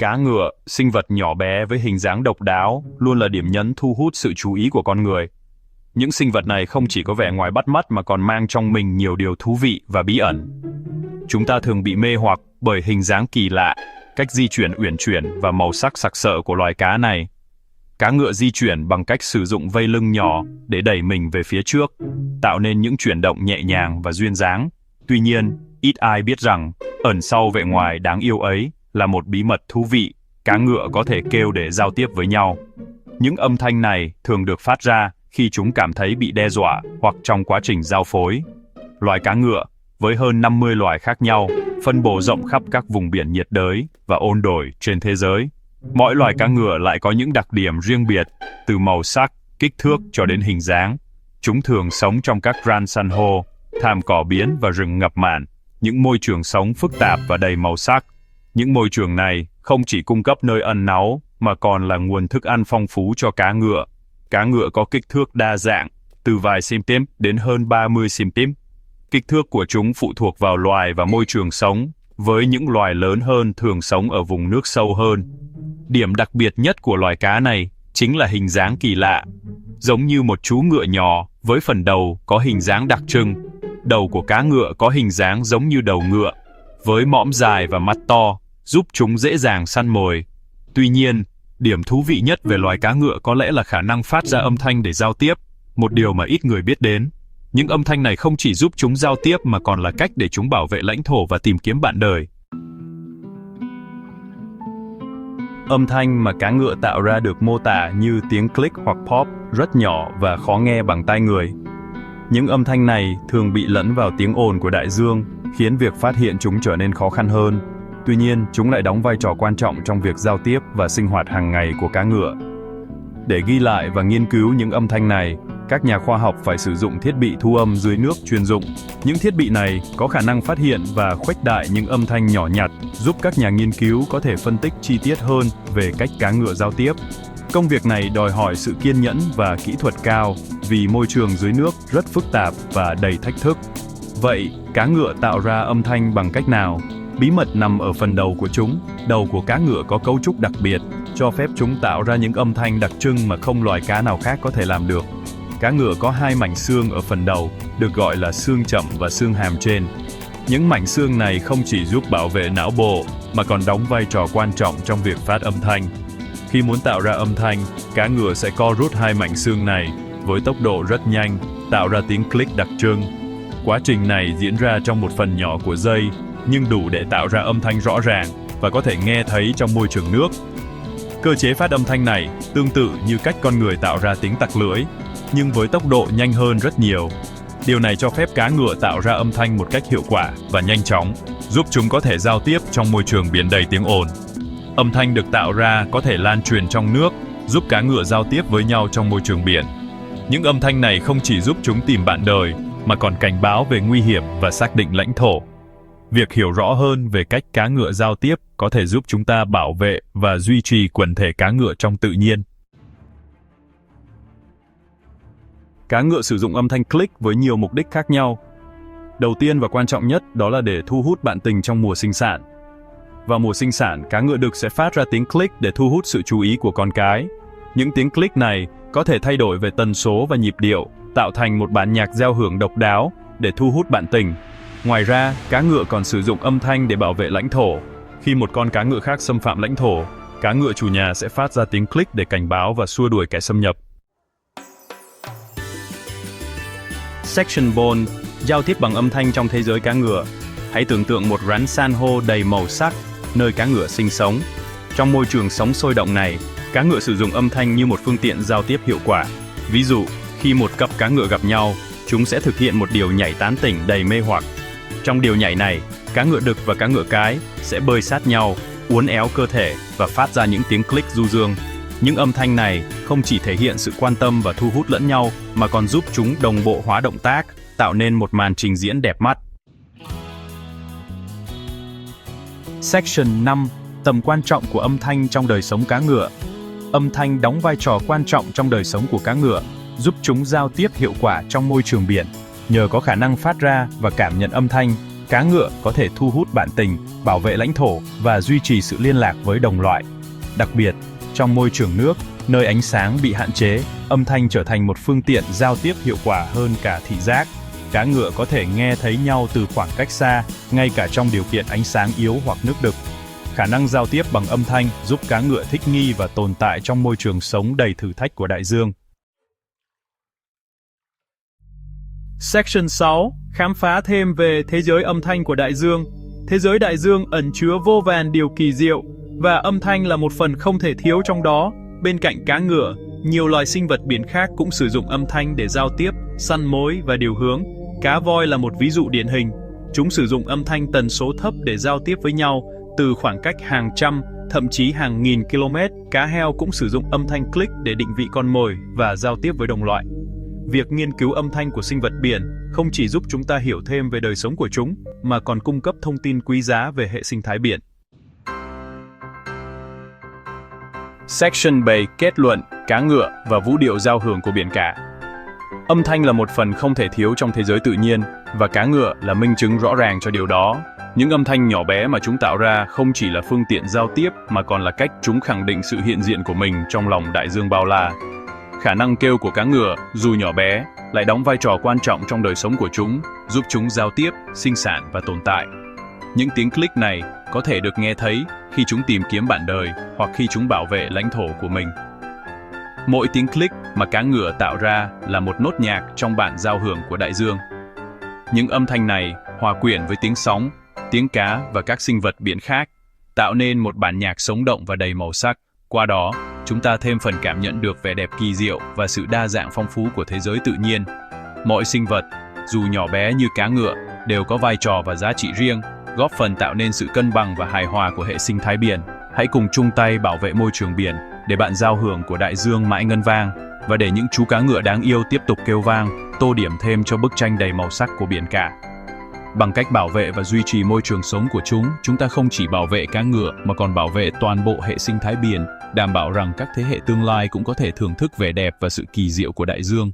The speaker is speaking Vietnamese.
Cá ngựa, sinh vật nhỏ bé với hình dáng độc đáo, luôn là điểm nhấn thu hút sự chú ý của con người. Những sinh vật này không chỉ có vẻ ngoài bắt mắt mà còn mang trong mình nhiều điều thú vị và bí ẩn. Chúng ta thường bị mê hoặc bởi hình dáng kỳ lạ, cách di chuyển uyển chuyển và màu sắc sặc sỡ của loài cá này. Cá ngựa di chuyển bằng cách sử dụng vây lưng nhỏ để đẩy mình về phía trước, tạo nên những chuyển động nhẹ nhàng và duyên dáng. Tuy nhiên, ít ai biết rằng, ẩn sau vẻ ngoài đáng yêu ấy là một bí mật thú vị. Cá ngựa có thể kêu để giao tiếp với nhau. Những âm thanh này thường được phát ra khi chúng cảm thấy bị đe dọa hoặc trong quá trình giao phối. Loài cá ngựa, với hơn 50 loài khác nhau, phân bố rộng khắp các vùng biển nhiệt đới và ôn đồi trên thế giới. Mỗi loài cá ngựa lại có những đặc điểm riêng biệt, từ màu sắc, kích thước cho đến hình dáng. Chúng thường sống trong các ran san hô, thảm cỏ biển và rừng ngập mặn, những môi trường sống phức tạp và đầy màu sắc. Những môi trường này không chỉ cung cấp nơi ẩn náu mà còn là nguồn thức ăn phong phú cho cá ngựa. Cá ngựa có kích thước đa dạng, từ vài cm đến hơn 30 cm. Kích thước của chúng phụ thuộc vào loài và môi trường sống, với những loài lớn hơn thường sống ở vùng nước sâu hơn. Điểm đặc biệt nhất của loài cá này chính là hình dáng kỳ lạ. Giống như một chú ngựa nhỏ với phần đầu có hình dáng đặc trưng, đầu của cá ngựa có hình dáng giống như đầu ngựa, với mõm dài và mắt to, giúp chúng dễ dàng săn mồi. Tuy nhiên, điểm thú vị nhất về loài cá ngựa có lẽ là khả năng phát ra âm thanh để giao tiếp, một điều mà ít người biết đến. Những âm thanh này không chỉ giúp chúng giao tiếp mà còn là cách để chúng bảo vệ lãnh thổ và tìm kiếm bạn đời. Âm thanh mà cá ngựa tạo ra được mô tả như tiếng click hoặc pop, rất nhỏ và khó nghe bằng tai người. Những âm thanh này thường bị lẫn vào tiếng ồn của đại dương, khiến việc phát hiện chúng trở nên khó khăn hơn. Tuy nhiên, chúng lại đóng vai trò quan trọng trong việc giao tiếp và sinh hoạt hàng ngày của cá ngựa. Để ghi lại và nghiên cứu những âm thanh này, các nhà khoa học phải sử dụng thiết bị thu âm dưới nước chuyên dụng. Những thiết bị này có khả năng phát hiện và khuếch đại những âm thanh nhỏ nhặt, giúp các nhà nghiên cứu có thể phân tích chi tiết hơn về cách cá ngựa giao tiếp. Công việc này đòi hỏi sự kiên nhẫn và kỹ thuật cao, vì môi trường dưới nước rất phức tạp và đầy thách thức. Vậy, cá ngựa tạo ra âm thanh bằng cách nào? Bí mật nằm ở phần đầu của chúng. Đầu của cá ngựa có cấu trúc đặc biệt, cho phép chúng tạo ra những âm thanh đặc trưng mà không loài cá nào khác có thể làm được. Cá ngựa có hai mảnh xương ở phần đầu, được gọi là xương chậm và xương hàm trên. Những mảnh xương này không chỉ giúp bảo vệ não bộ, mà còn đóng vai trò quan trọng trong việc phát âm thanh. Khi muốn tạo ra âm thanh, cá ngựa sẽ co rút hai mảnh xương này với tốc độ rất nhanh, tạo ra tiếng click đặc trưng. Quá trình này diễn ra trong một phần nhỏ của giây, nhưng đủ để tạo ra âm thanh rõ ràng và có thể nghe thấy trong môi trường nước. Cơ chế phát âm thanh này tương tự như cách con người tạo ra tiếng tặc lưỡi, nhưng với tốc độ nhanh hơn rất nhiều. Điều này cho phép cá ngựa tạo ra âm thanh một cách hiệu quả và nhanh chóng, giúp chúng có thể giao tiếp trong môi trường biển đầy tiếng ồn. Âm thanh được tạo ra có thể lan truyền trong nước, giúp cá ngựa giao tiếp với nhau trong môi trường biển. Những âm thanh này không chỉ giúp chúng tìm bạn đời, mà còn cảnh báo về nguy hiểm và xác định lãnh thổ. Việc hiểu rõ hơn về cách cá ngựa giao tiếp có thể giúp chúng ta bảo vệ và duy trì quần thể cá ngựa trong tự nhiên. Cá ngựa sử dụng âm thanh click với nhiều mục đích khác nhau. Đầu tiên và quan trọng nhất đó là để thu hút bạn tình trong mùa sinh sản. Vào mùa sinh sản, cá ngựa đực sẽ phát ra tiếng click để thu hút sự chú ý của con cái. Những tiếng click này có thể thay đổi về tần số và nhịp điệu, tạo thành một bản nhạc giao hưởng độc đáo để thu hút bạn tình. Ngoài ra, cá ngựa còn sử dụng âm thanh để bảo vệ lãnh thổ. Khi một con cá ngựa khác xâm phạm lãnh thổ, cá ngựa chủ nhà sẽ phát ra tiếng click để cảnh báo và xua đuổi kẻ xâm nhập. Section bone, giao tiếp bằng âm thanh trong thế giới cá ngựa. Hãy tưởng tượng một rắn san hô đầy màu sắc, nơi cá ngựa sinh sống. Trong môi trường sống sôi động này, cá ngựa sử dụng âm thanh như một phương tiện giao tiếp hiệu quả. Ví dụ, khi một cặp cá ngựa gặp nhau, chúng sẽ thực hiện một điều nhảy tán tỉnh đầy mê hoặc. Trong điều nhảy này, cá ngựa đực và cá ngựa cái sẽ bơi sát nhau, uốn éo cơ thể và phát ra những tiếng click du dương. Những âm thanh này không chỉ thể hiện sự quan tâm và thu hút lẫn nhau, mà còn giúp chúng đồng bộ hóa động tác, tạo nên một màn trình diễn đẹp mắt. Section 5. Tầm quan trọng của âm thanh trong đời sống cá ngựa. Âm thanh đóng vai trò quan trọng trong đời sống của cá ngựa, giúp chúng giao tiếp hiệu quả trong môi trường biển. Nhờ có khả năng phát ra và cảm nhận âm thanh, Cá ngựa có thể thu hút bạn tình, bảo vệ lãnh thổ và duy trì sự liên lạc với đồng loại. Đặc biệt, trong môi trường nước, nơi ánh sáng bị hạn chế, âm thanh trở thành một phương tiện giao tiếp hiệu quả hơn cả thị giác. Cá ngựa có thể nghe thấy nhau từ khoảng cách xa, ngay cả trong điều kiện ánh sáng yếu hoặc nước đực. Khả năng giao tiếp bằng âm thanh giúp cá ngựa thích nghi và tồn tại trong môi trường sống đầy thử thách của đại dương. Section 6. Khám phá thêm về thế giới âm thanh của đại dương. Thế giới đại dương ẩn chứa vô vàn điều kỳ diệu, và âm thanh là một phần không thể thiếu trong đó. Bên cạnh cá ngựa, nhiều loài sinh vật biển khác cũng sử dụng âm thanh để giao tiếp, săn mối và điều hướng. Cá voi là một ví dụ điển hình. Chúng sử dụng âm thanh tần số thấp để giao tiếp với nhau, từ khoảng cách hàng trăm, thậm chí hàng nghìn km. Cá heo cũng sử dụng âm thanh click để định vị con mồi và giao tiếp với đồng loại. Việc nghiên cứu âm thanh của sinh vật biển không chỉ giúp chúng ta hiểu thêm về đời sống của chúng, mà còn cung cấp thông tin quý giá về hệ sinh thái biển. Section 7. Kết luận, cá ngựa và vũ điệu giao hưởng của biển cả. Âm thanh là một phần không thể thiếu trong thế giới tự nhiên, và cá ngựa là minh chứng rõ ràng cho điều đó. Những âm thanh nhỏ bé mà chúng tạo ra không chỉ là phương tiện giao tiếp mà còn là cách chúng khẳng định sự hiện diện của mình trong lòng đại dương bao la. Khả năng kêu của cá ngựa, dù nhỏ bé, lại đóng vai trò quan trọng trong đời sống của chúng, giúp chúng giao tiếp, sinh sản và tồn tại. Những tiếng click này có thể được nghe thấy khi chúng tìm kiếm bạn đời hoặc khi chúng bảo vệ lãnh thổ của mình. Mỗi tiếng click mà cá ngựa tạo ra là một nốt nhạc trong bản giao hưởng của đại dương. Những âm thanh này hòa quyện với tiếng sóng, tiếng cá và các sinh vật biển khác, tạo nên một bản nhạc sống động và đầy màu sắc. Qua đó, chúng ta thêm phần cảm nhận được vẻ đẹp kỳ diệu và sự đa dạng phong phú của thế giới tự nhiên. Mọi sinh vật, dù nhỏ bé như cá ngựa, đều có vai trò và giá trị riêng, góp phần tạo nên sự cân bằng và hài hòa của hệ sinh thái biển. Hãy cùng chung tay bảo vệ môi trường biển, để bản giao hưởng của đại dương mãi ngân vang, và để những chú cá ngựa đáng yêu tiếp tục kêu vang, tô điểm thêm cho bức tranh đầy màu sắc của biển cả. Bằng cách bảo vệ và duy trì môi trường sống của chúng ta không chỉ bảo vệ cá ngựa mà còn bảo vệ toàn bộ hệ sinh thái biển, đảm bảo rằng các thế hệ tương lai cũng có thể thưởng thức vẻ đẹp và sự kỳ diệu của đại dương.